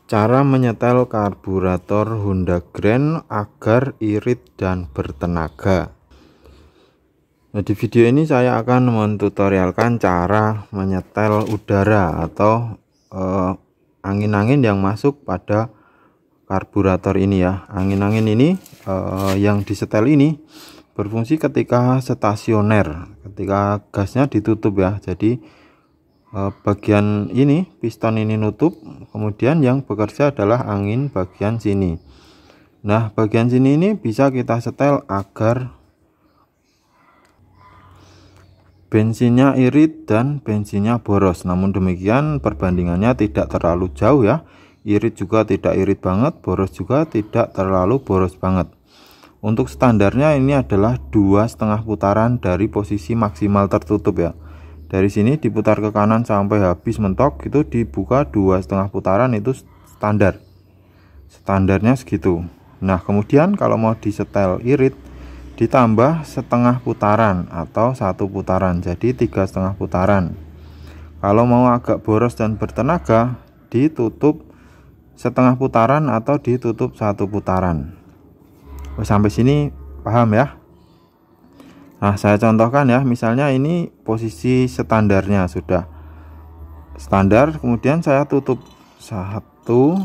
Cara menyetel karburator Honda Grand agar irit dan bertenaga. Nah, di video ini saya akan mentutorialkan cara menyetel udara atau angin-angin yang masuk pada karburator ini ya. Angin-angin ini yang disetel ini berfungsi ketika stasioner, ketika gasnya ditutup ya. Jadi bagian ini, piston ini nutup, kemudian yang bekerja adalah angin bagian sini. Nah, bagian sini ini bisa kita setel agar bensinnya irit dan bensinnya boros. Namun demikian perbandingannya tidak terlalu jauh ya. Irit juga tidak irit banget, boros juga tidak terlalu boros banget. Untuk standarnya ini adalah 2,5 putaran dari posisi maksimal tertutup ya. Dari sini diputar ke kanan sampai habis mentok, itu dibuka 2,5 putaran, itu standarnya segitu. Nah, kemudian kalau mau disetel irit ditambah setengah putaran atau 1 putaran, jadi 3,5 putaran. Kalau mau agak boros dan bertenaga ditutup setengah putaran atau ditutup 1 putaran. Sampai sini paham ya? Nah, saya contohkan ya, misalnya ini posisi standarnya sudah standar, kemudian saya tutup 1,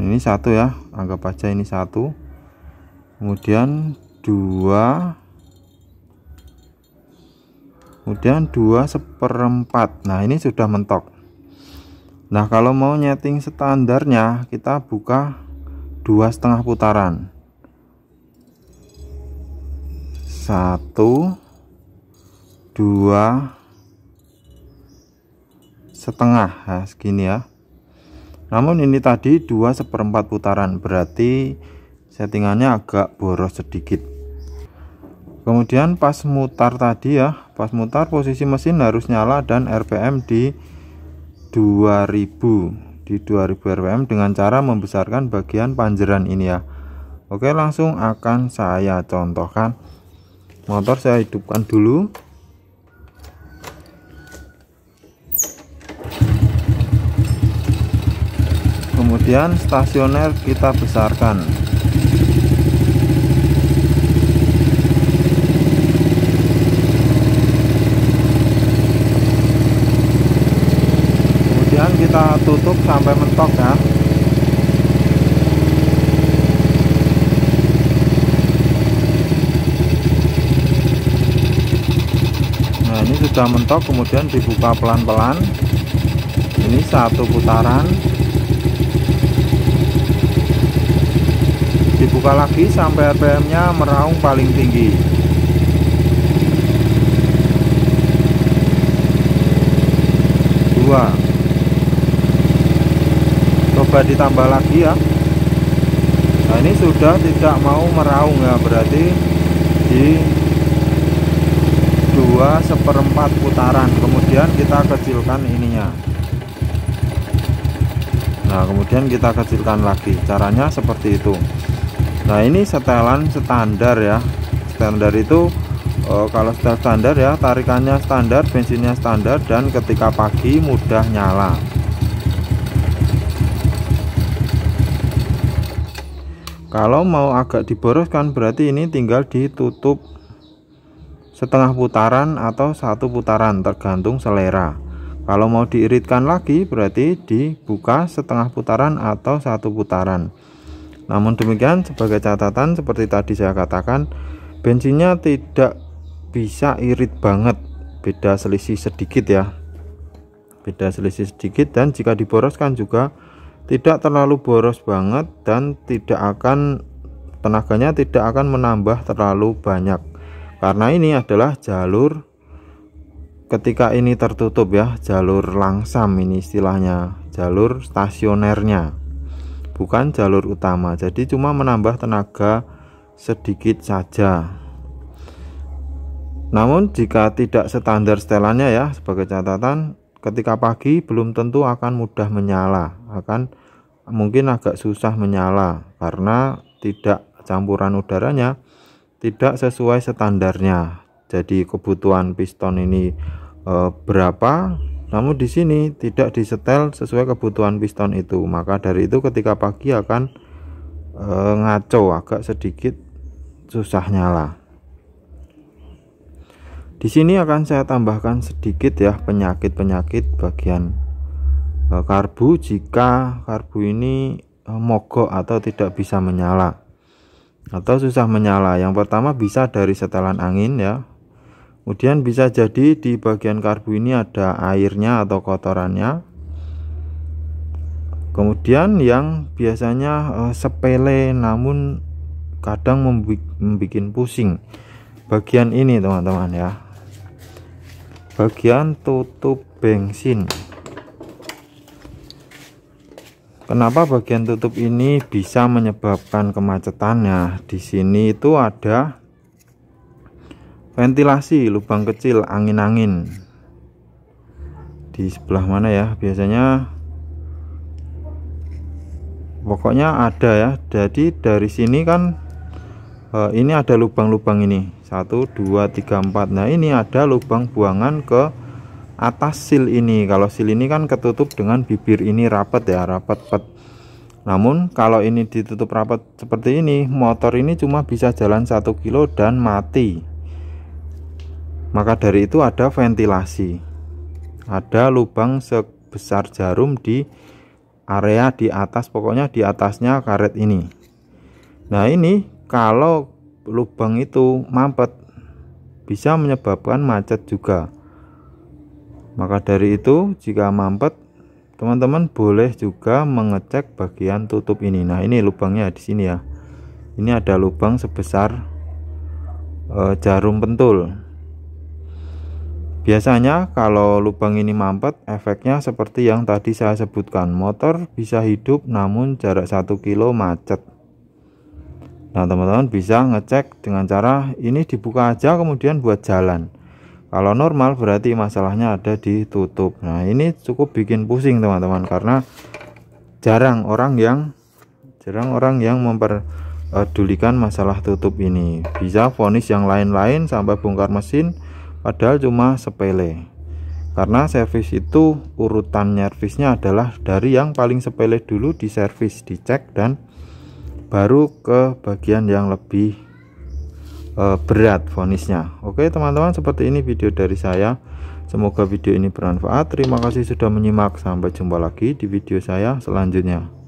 ini 1 ya, anggap aja ini 1, kemudian 2, kemudian 2/4. Nah, ini sudah mentok. Nah, kalau mau nyeting standarnya kita buka 2,5 putaran, 1, 2,5, nah segini ya. Namun ini tadi 2/4 putaran, berarti settingannya agak boros sedikit. Kemudian pas mutar tadi ya, pas mutar posisi mesin harus nyala dan RPM di 2000 RPM dengan cara membesarkan bagian panjeran ini ya. Oke, langsung akan saya contohkan. Motor saya hidupkan dulu. Kemudian stasioner kita besarkan. Kemudian kita tutup sampai mentok ya. Ini sudah mentok, kemudian dibuka pelan-pelan. Ini 1 putaran, dibuka lagi sampai RPM nya meraung paling tinggi. Dua, coba ditambah lagi ya. Nah, ini sudah tidak mau meraung ya, berarti di 2/4 putaran. Kemudian kita kecilkan ininya. Nah, kemudian kita kecilkan lagi. Caranya seperti itu. Nah, ini setelan standar ya. Standar itu kalau sudah standar ya, tarikannya standar, bensinnya standar, dan ketika pagi mudah nyala. Kalau mau agak diboroskan berarti ini tinggal ditutup setengah putaran atau 1 putaran, tergantung selera. Kalau mau diiritkan lagi berarti dibuka setengah putaran atau 1 putaran. Namun demikian, sebagai catatan seperti tadi saya katakan, bensinnya tidak bisa irit banget, beda selisih sedikit ya, beda selisih sedikit. Dan jika diboroskan juga tidak terlalu boros banget, dan tenaganya tidak akan menambah terlalu banyak. Karena ini adalah jalur ketika ini tertutup ya, jalur langsam ini istilahnya, jalur stasionernya, bukan jalur utama. Jadi cuma menambah tenaga sedikit saja. Namun jika tidak standar setelannya ya, sebagai catatan, ketika pagi belum tentu akan mudah menyala, akan mungkin agak susah menyala karena tidak, campuran udaranya tidak sesuai standarnya. Jadi kebutuhan piston ini berapa, namun di sini tidak disetel sesuai kebutuhan piston itu. Maka dari itu ketika pagi akan ngaco, agak sedikit susah nyala. Di sini akan saya tambahkan sedikit ya penyakit-penyakit bagian karbu jika karbu ini mogok atau tidak bisa menyala atau susah menyala. Yang pertama bisa dari setelan angin ya. Kemudian bisa jadi di bagian karbu ini ada airnya atau kotorannya. Kemudian yang biasanya sepele namun kadang membuat pusing, bagian ini teman-teman ya, bagian tutup bensin. Kenapa bagian tutup ini bisa menyebabkan kemacetannya? Di sini itu ada ventilasi, lubang kecil angin-angin. Di sebelah mana ya? Biasanya pokoknya ada ya. Jadi dari sini kan ini ada lubang-lubang ini 1 2 3 4. Nah ini ada lubang buangan ke atas sil ini. Kalau sil ini kan ketutup dengan bibir ini rapat ya, rapat. Namun kalau ini ditutup rapat seperti ini, motor ini cuma bisa jalan 1 kilo dan mati. Maka dari itu ada ventilasi, ada lubang sebesar jarum di area di atas, pokoknya di atasnya karet ini. Nah ini kalau lubang itu mampet bisa menyebabkan macet juga. Maka dari itu jika mampet, teman-teman boleh juga mengecek bagian tutup ini. Nah ini lubangnya di sini ya, ini ada lubang sebesar jarum pentul. Biasanya kalau lubang ini mampet, efeknya seperti yang tadi saya sebutkan, motor bisa hidup namun jarak 1 kilo macet. Nah teman-teman bisa ngecek dengan cara ini dibuka aja kemudian buat jalan. Kalau normal berarti masalahnya ada di tutup. Nah ini cukup bikin pusing teman-teman, karena jarang orang yang memperdulikan masalah tutup ini. Bisa vonis yang lain-lain sampai bongkar mesin, padahal cuma sepele. Karena servis itu urutan servisnya adalah dari yang paling sepele dulu di servis, dicek, dan baru ke bagian yang lebih berat vonisnya. Oke teman-teman, seperti ini video dari saya. Semoga video ini bermanfaat. Terima kasih sudah menyimak. Sampai jumpa lagi di video saya selanjutnya.